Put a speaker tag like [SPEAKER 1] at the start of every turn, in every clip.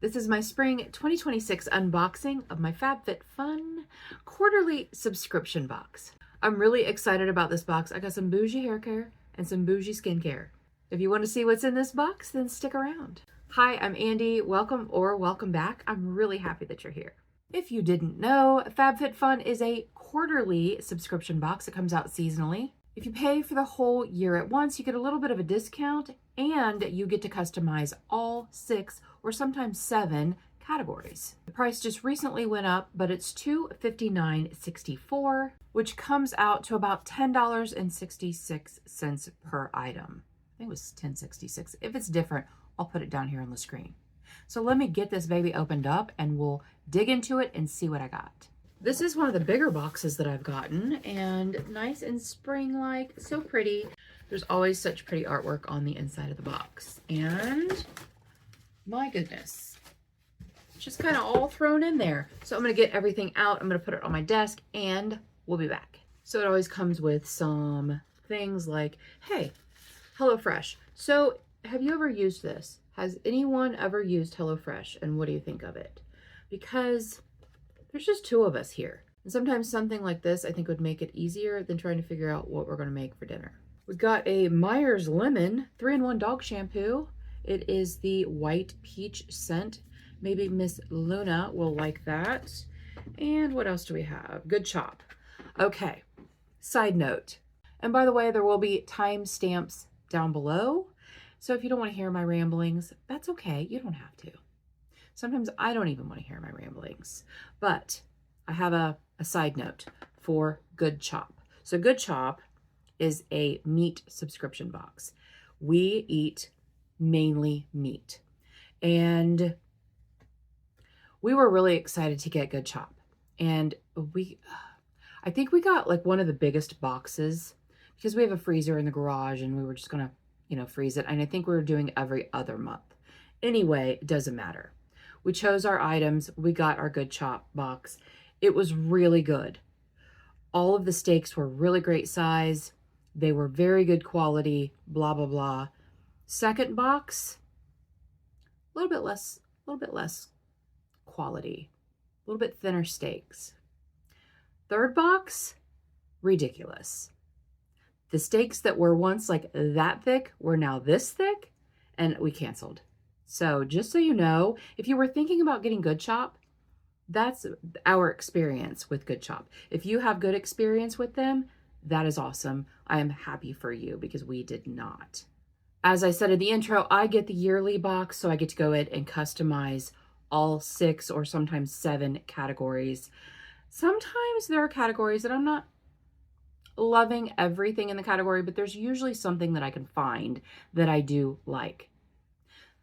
[SPEAKER 1] This is my spring 2026 unboxing of my FabFitFun quarterly subscription box. I'm really excited about this box. I got some bougie hair care and some bougie skincare. If you want to see what's in this box, then stick around. Hi, I'm Andi. Welcome back. I'm really happy that you're here. If you didn't know, FabFitFun is a quarterly subscription box that comes out seasonally. If you pay for the whole year at once, you get a little bit of a discount and you get to customize all 6 or sometimes 7 categories. The price just recently went up, but it's $259.64, which comes out to about $10.66 per item. I think it was $10.66. If it's different, I'll put it down here on the screen. So let me get this baby opened up and we'll dig into it and see what I got. This is one of the bigger boxes that I've gotten, and nice and spring-like, so pretty. There's always such pretty artwork on the inside of the box. And my goodness, just kind of all thrown in there. So I'm gonna get everything out. I'm gonna put it on my desk and we'll be back. So it always comes with some things like, hey, HelloFresh. So have you ever used this? Has anyone ever used HelloFresh, and what do you think of it? Because there's just 2 of us here. And sometimes something like this, I think, would make it easier than trying to figure out what we're gonna make for dinner. We've got a Meyer's Lemon 3-in-1 dog shampoo. It is the white peach scent. Maybe Miss Luna will like that. And what else do we have? Good Chop. Okay, side note. And by the way, there will be timestamps down below. So if you don't want to hear my ramblings, that's okay. You don't have to. Sometimes I don't even want to hear my ramblings. But I have a side note for Good Chop. So Good Chop is a meat subscription box. We eat mainly meat. And we were really excited to get Good Chop. And I think we got like one of the biggest boxes because we have a freezer in the garage and we were just gonna, freeze it. And I think we were doing every other month. Anyway, it doesn't matter. We chose our items. We got our Good Chop box. It was really good. All of the steaks were really great size. They were very good quality, blah, blah, blah. Second box, a little bit less quality, a little bit thinner steaks. Third box, ridiculous. The steaks that were once like that thick were now this thick, and we canceled. So just so you know, if you were thinking about getting Good Chop, that's our experience with Good Chop. If you have good experience with them, that is awesome. I am happy for you because we did not. As I said in the intro, I get the yearly box, so I get to go in and customize all 6 or sometimes 7 categories. Sometimes there are categories that I'm not loving everything in the category, but there's usually something that I can find that I do like.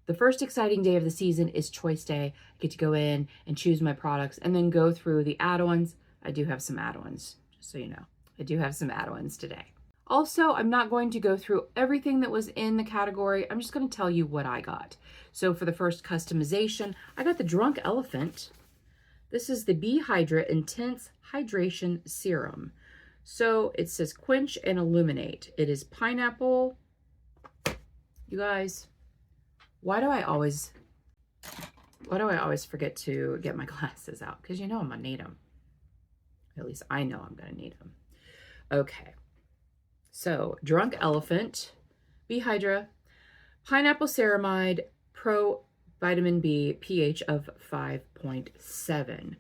[SPEAKER 1] The first exciting day of the season is Choice Day. I get to go in and choose my products and then go through the add-ons. I do have some add-ons, just so you know. I do have some add-ons today. Also, I'm not going to go through everything that was in the category. I'm just going to tell you what I got. So for the first customization, I got the Drunk Elephant. This is the Be Hydra Intense Hydration Serum. So it says quench and illuminate. It is pineapple. You guys, why do I always forget to get my glasses out? Because I'm gonna need them. At least I know I'm gonna need them. Okay. So Drunk Elephant, Be Hydra, Pineapple Ceramide, Pro Vitamin B, pH of 5.7.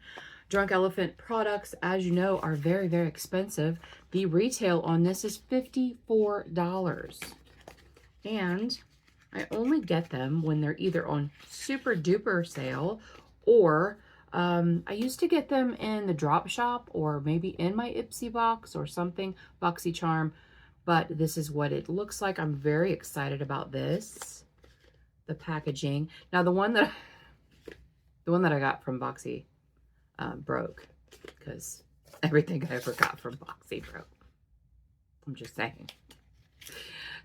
[SPEAKER 1] Drunk Elephant products, as you know, are very, very expensive. The retail on this is $54. And I only get them when they're either on super duper sale or I used to get them in the drop shop or maybe in my Ipsy box or something, BoxyCharm. But this is what it looks like. I'm very excited about this. The packaging. Now the one that I got from Boxy broke because everything I ever got from Boxy broke. I'm just saying.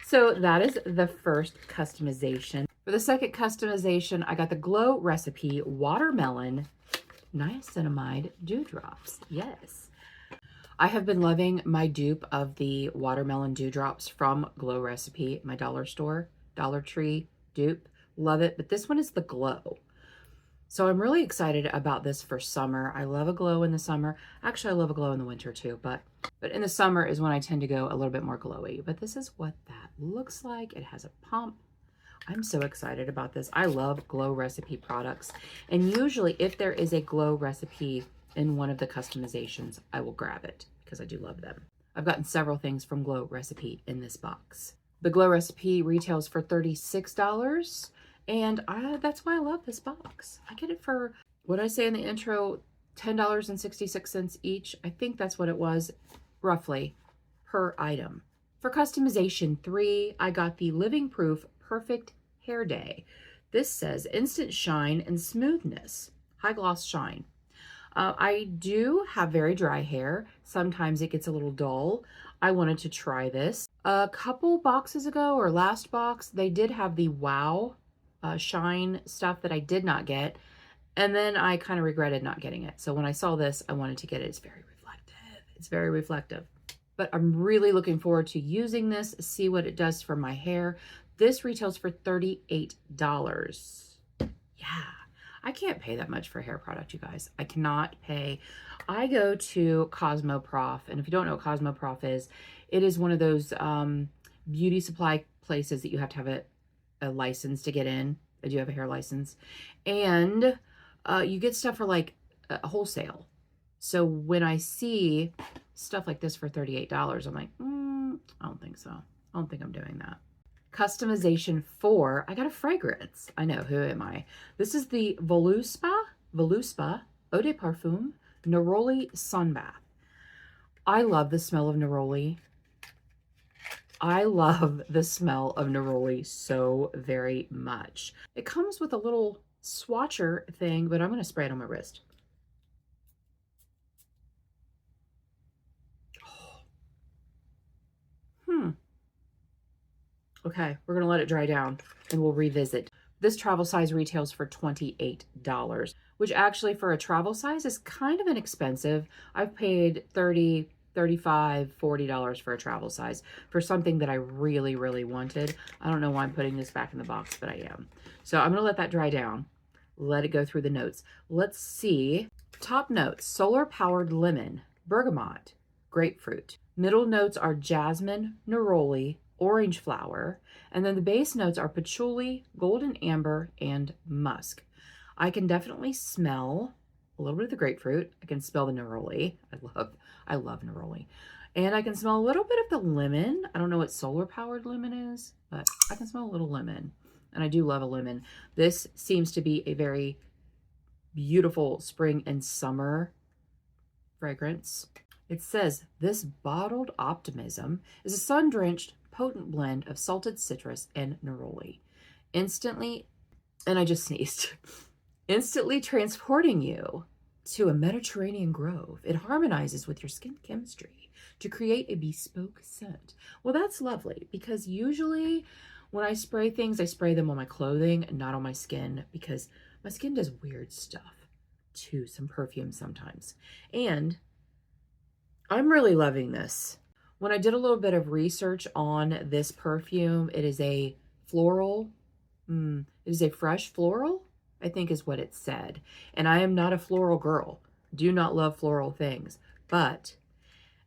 [SPEAKER 1] So that is the first customization. For the second customization, I got the Glow Recipe Watermelon Niacinamide Dewdrops. Yes. I have been loving my dupe of the watermelon dewdrops from Glow Recipe, my dollar store, Dollar Tree dupe. Love it. But this one is the Glow. So I'm really excited about this for summer. I love a glow in the summer. Actually, I love a glow in the winter too, but in the summer is when I tend to go a little bit more glowy. But this is what that looks like. It has a pump. I'm so excited about this. I love glow recipe products. And usually if there is a glow recipe in one of the customizations, I will grab it because I do love them. I've gotten several things from Glow Recipe in this box. The Glow Recipe retails for $36, and that's why I love this box. I get it for, what did I say in the intro, $10.66 each. I think that's what it was, roughly, per item. For customization 3, I got the Living Proof Perfect Hair Day. This says instant shine and smoothness, high gloss shine. I do have very dry hair. Sometimes it gets a little dull. I wanted to try this. A couple boxes ago, or last box, they did have the Wow Shine stuff that I did not get. And then I kind of regretted not getting it. So when I saw this, I wanted to get it. It's very reflective. It's very reflective. But I'm really looking forward to using this, see what it does for my hair. This retails for $38. Yeah. I can't pay that much for a hair product, you guys. I cannot pay. I go to Cosmoprof, and if you don't know what Cosmoprof is, it is one of those beauty supply places that you have to have a license to get in. I do have a hair license. And you get stuff for like a wholesale. So when I see stuff like this for $38, I'm like, I don't think so. I don't think I'm doing that. Customization 4, I got a fragrance. I know, who am I? This is the Voluspa Eau de Parfum Neroli Sun Bath. I love the smell of neroli. I love the smell of neroli so very much. It comes with a little swatcher thing, but I'm going to spray it on my wrist. Okay, we're going to let it dry down and we'll revisit. This travel size retails for $28, which actually for a travel size is kind of inexpensive. I've paid $30, $35, $40 for a travel size for something that I really, really wanted. I don't know why I'm putting this back in the box, but I am. So I'm going to let that dry down. Let it go through the notes. Let's see. Top notes: solar powered lemon, bergamot, grapefruit. Middle notes are jasmine, neroli, orange flower, and then the base notes are patchouli, golden amber, and musk. I can definitely smell a little bit of the grapefruit. I can smell the neroli. I love neroli. And I can smell a little bit of the lemon. I don't know what solar powered lemon is, but I can smell a little lemon. And I do love a lemon. This seems to be a very beautiful spring and summer fragrance. It says, this bottled optimism is a sun-drenched, potent blend of salted citrus and neroli. Instantly, and I just sneezed, instantly transporting you to a Mediterranean grove. It harmonizes with your skin chemistry to create a bespoke scent. Well, that's lovely, because usually when I spray things, I spray them on my clothing and not on my skin, because my skin does weird stuff to some perfume sometimes. And I'm really loving this. When I did a little bit of research on this perfume, it is a floral. It is a fresh floral, I think is what it said. And I am not a floral girl. Do not love floral things. But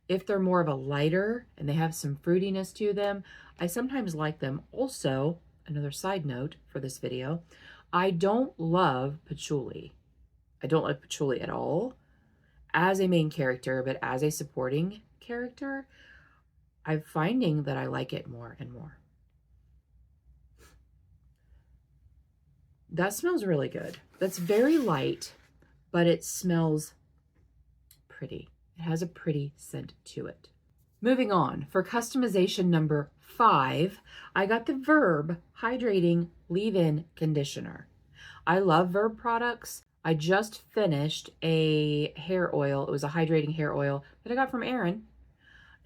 [SPEAKER 1] if they're more of a lighter and they have some fruitiness to them, I sometimes like them. Also, another side note for this video, I don't love patchouli. I don't like patchouli at all as a main character, but as a supporting character, I'm finding that I like it more and more. That smells really good. That's very light, but it smells pretty. It has a pretty scent to it. Moving on, for customization number 5, I got the Verb Hydrating Leave-In Conditioner. I love Verb products. I just finished a hair oil. It was a hydrating hair oil that I got from Erin.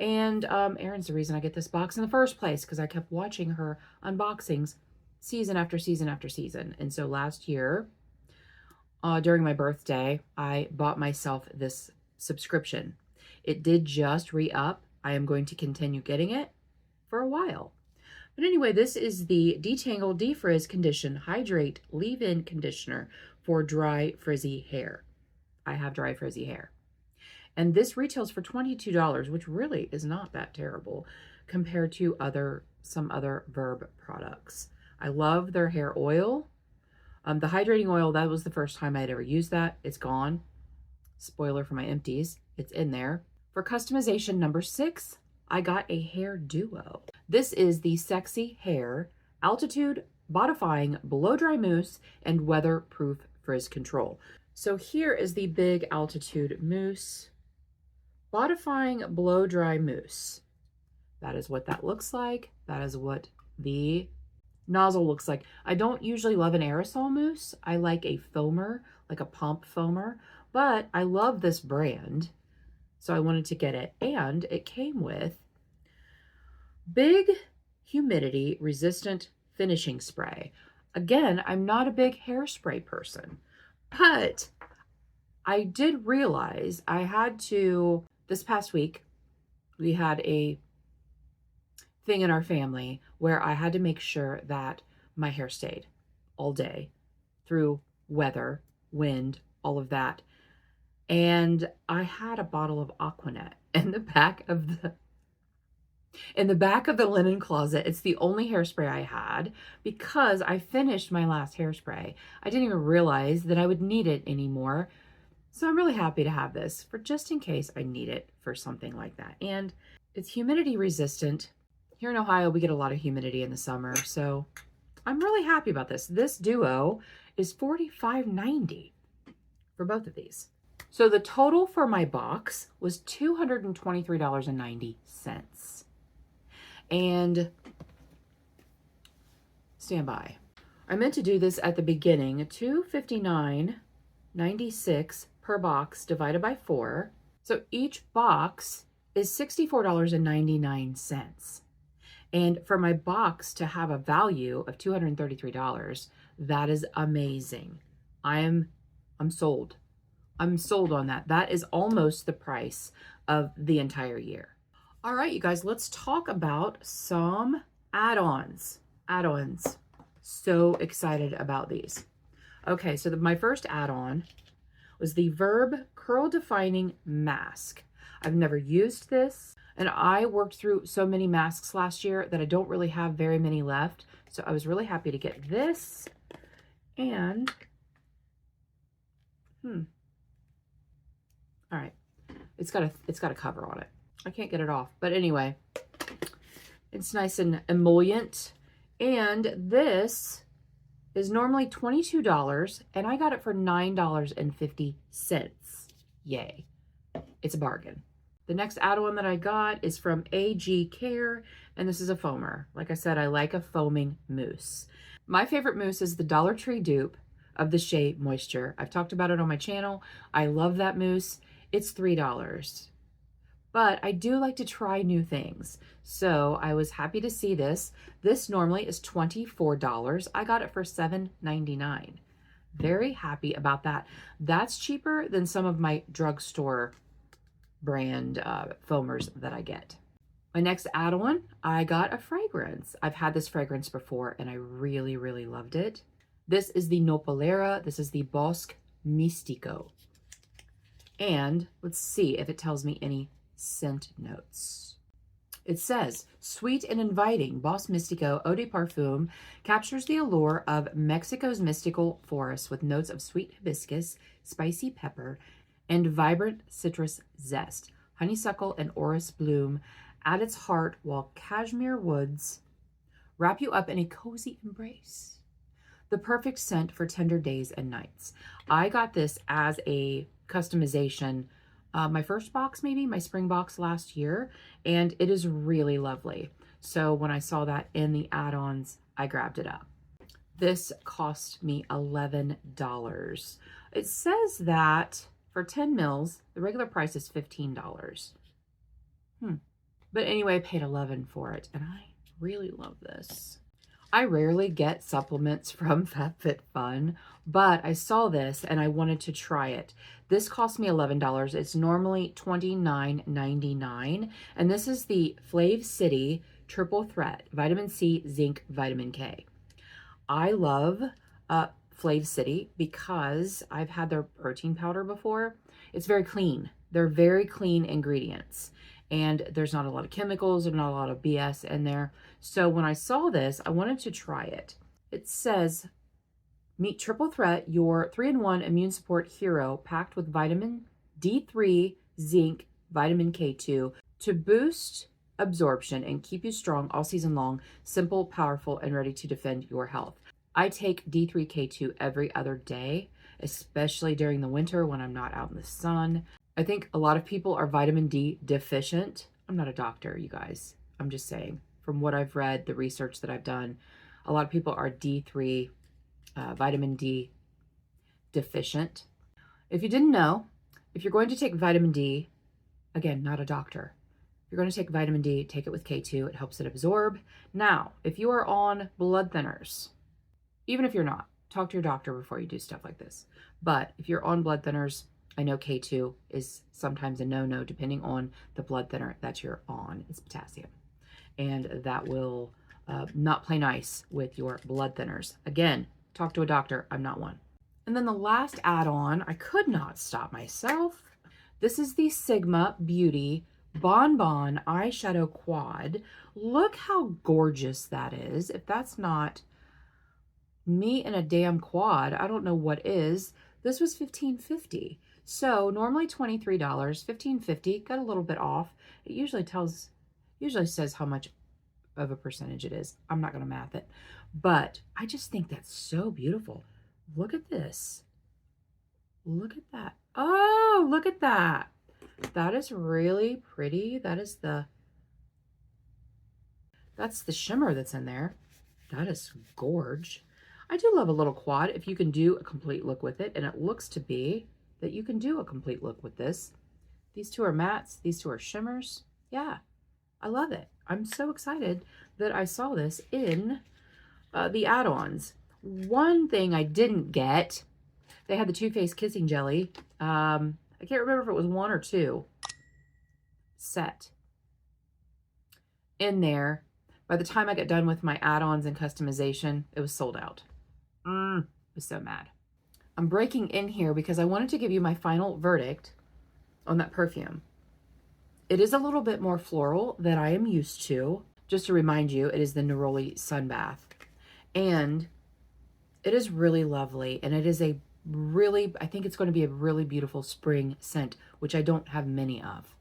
[SPEAKER 1] And Erin's the reason I get this box in the first place, because I kept watching her unboxings season after season after season. And so last year, during my birthday, I bought myself this subscription. It did just re-up. I am going to continue getting it for a while. But anyway, this is the Detangle Defrizz Condition Hydrate Leave-In Conditioner for dry, frizzy hair. I have dry, frizzy hair. And this retails for $22, which really is not that terrible compared to some other Verb products. I love their hair oil. The hydrating oil, that was the first time I had ever used that. It's gone. Spoiler for my empties. It's in there. For customization number 6, I got a hair duo. This is the Sexy Hair Altitude Bodifying Blow Dry Mousse and Weatherproof Frizz Control. So here is the Big Altitude Mousse. Bodifying Blow Dry Mousse. That is what that looks like. That is what the nozzle looks like. I don't usually love an aerosol mousse. I like a foamer, like a pump foamer, but I love this brand, so I wanted to get it. And it came with Big Humidity Resistant Finishing Spray. Again, I'm not a big hairspray person, but I did realize I had to, this past week, we had a thing in our family where I had to make sure that my hair stayed all day through weather, wind, all of that. And I had a bottle of Aquanet in the back of the linen closet. It's the only hairspray I had because I finished my last hairspray. I didn't even realize that I would need it anymore. So I'm really happy to have this for just in case I need it for something like that. And it's humidity resistant. Here in Ohio, we get a lot of humidity in the summer, so I'm really happy about this. This duo is $45.90 for both of these. So the total for my box was $223.90. And stand by. I meant to do this at the beginning. $259.96 per box divided by 4. So each box is $64.99. And for my box to have a value of $233, that is amazing. I'm sold. I'm sold on that. That is almost the price of the entire year. All right, you guys, let's talk about some add-ons. Add-ons. So excited about these. Okay, so my first add-on was the Verb Curl Defining Mask. I've never used this. And I worked through so many masks last year that I don't really have very many left. So I was really happy to get this. And, all right. It's got a cover on it. I can't get it off. But anyway, it's nice and emollient. And this is normally $22, and I got it for $9.50. Yay. It's a bargain. The next add-on that I got is from AG Care, and this is a foamer. Like I said, I like a foaming mousse. My favorite mousse is the Dollar Tree dupe of the Shea Moisture. I've talked about it on my channel. I love that mousse. It's $3. But I do like to try new things. So I was happy to see this. This normally is $24. I got it for $7.99. Very happy about that. That's cheaper than some of my drugstore brand foamers that I get. My next add-on, I got a fragrance. I've had this fragrance before and I really, really loved it. This is the Nopalera. This is the Bosque Mystico. And let's see if it tells me any scent notes. It says, sweet and inviting, Bosque Mystico Eau de Parfum captures the allure of Mexico's mystical forests with notes of sweet hibiscus, spicy pepper, and vibrant citrus zest. Honeysuckle and orris bloom at its heart, while cashmere woods wrap you up in a cozy embrace. The perfect scent for tender days and nights. I got this as a customization, my first box, maybe my spring box last year, and it is really lovely. So when I saw that in the add-ons, I grabbed it up. This cost me $11. It says that for 10 mils, the regular price is $15. But anyway, I paid $11 for it, and I really love this. I rarely get supplements from FabFitFun, but I saw this and I wanted to try it. This cost me $11. It's normally $29.99, and this is the Flav City Triple Threat Vitamin C, Zinc, Vitamin K. I love Flav City because I've had their protein powder before. It's very clean. They're very clean ingredients. And there's not a lot of chemicals and not a lot of BS in there. So when I saw this, I wanted to try it. It says, meet Triple Threat, your 3-in-1 immune support hero packed with vitamin D3, zinc, vitamin K2 to boost absorption and keep you strong all season long, simple, powerful, and ready to defend your health. I take D3K2 every other day, especially during the winter when I'm not out in the sun. I think a lot of people are vitamin D deficient. I'm not a doctor, you guys. I'm just saying, from what I've read, the research that I've done, a lot of people are D3, vitamin D deficient. If you didn't know, if you're going to take vitamin D, again, not a doctor, if you're going to take vitamin D, take it with K2. It helps it absorb. Now, if you are on blood thinners, even if you're not, talk to your doctor before you do stuff like this. But if you're on blood thinners, I know K2 is sometimes a no-no depending on the blood thinner that you're on. It's potassium. And that will not play nice with your blood thinners. Again, talk to a doctor. I'm not one. And then the last add-on, I could not stop myself. This is the Sigma Beauty Bon Bon Eyeshadow Quad. Look how gorgeous that is. If that's not me in a damn quad, I don't know what is. This was $15.50. So normally $23, $15.50, got a little bit off. It usually says how much of a percentage it is. I'm not going to math it, but I just think that's so beautiful. Look at this. Look at that. Oh, look at that. That is really pretty. That's the shimmer that's in there. That is gorge. I do love a little quad if you can do a complete look with it, and it looks to be that you can do a complete look with this. These two are mattes, these two are shimmers. Yeah, I love it. I'm so excited that I saw this in the add-ons. One thing I didn't get, they had the Too Faced Kissing Jelly. I can't remember if it was 1 or 2 set in there. By the time I got done with my add-ons and customization, it was sold out. I was so mad. I'm breaking in here because I wanted to give you my final verdict on that perfume. It is a little bit more floral than I am used to. Just to remind you, it is the Neroli Sun Bath. And it is really lovely. And it is a really, I think it's going to be a really beautiful spring scent, which I don't have many of.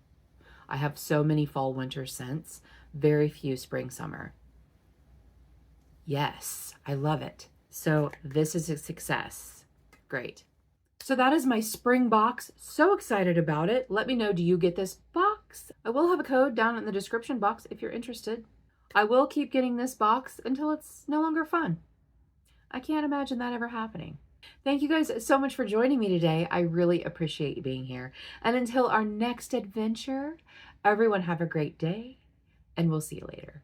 [SPEAKER 1] I have so many fall winter scents, very few spring summer. Yes, I love it. So this is a success. Great. So that is my spring box. So excited about it. Let me know, do you get this box? I will have a code down in the description box if you're interested. I will keep getting this box until it's no longer fun. I can't imagine that ever happening. Thank you guys so much for joining me today. I really appreciate you being here. And until our next adventure, everyone have a great day, and we'll see you later.